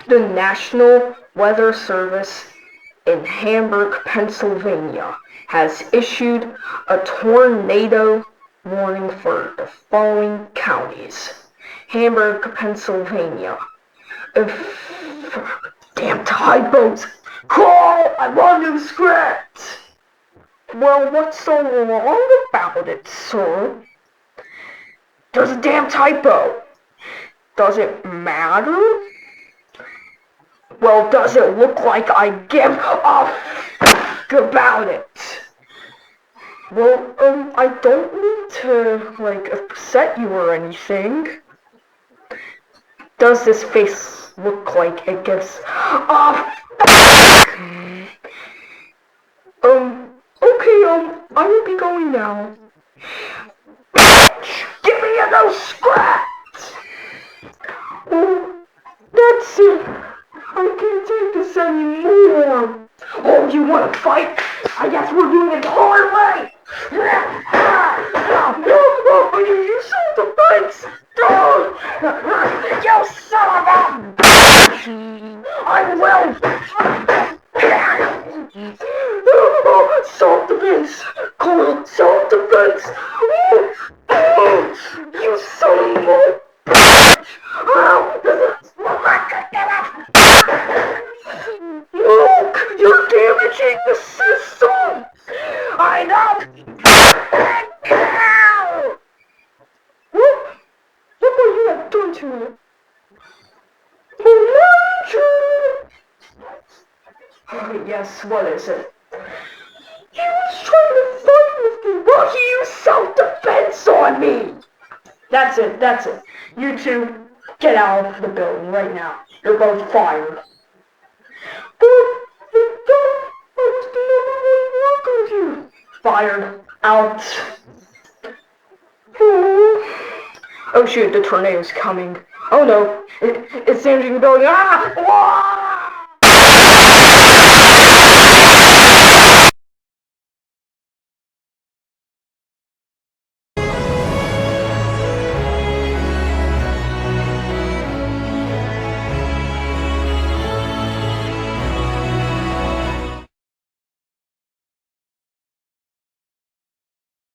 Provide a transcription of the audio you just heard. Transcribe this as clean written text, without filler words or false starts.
The National Weather Service in Hamburg, Pennsylvania has issued a tornado warning for the following counties. Hamburg, Pennsylvania. Damn typos! Call! I want new script! Well, what's so wrong about it, sir? There's a damn typo. Does it matter? Well, does it look like I give a f*** about it? Well, I don't mean to, upset you or anything. Does this face look like it gives a f***? Okay, I will be going now. Bitch! Give me a new script! Oh, that's it. I can't take this anymore. Oh, you wanna fight? I guess we're doing it the hard way. You saw the fights. You son of a bitch! I will. Self-defense. Call self-defense. You son of a bitch! Look, you're damaging the system! I know! What were you have done to me? Yes, what is it? He was trying to fight with me while he used self-defense on me! That's it. You two, get out of the building right now. You're both fired. But I was the only one working here. Fired. Out. Oh shoot, the tornado's coming. Oh no, it's damaging the building. Ah!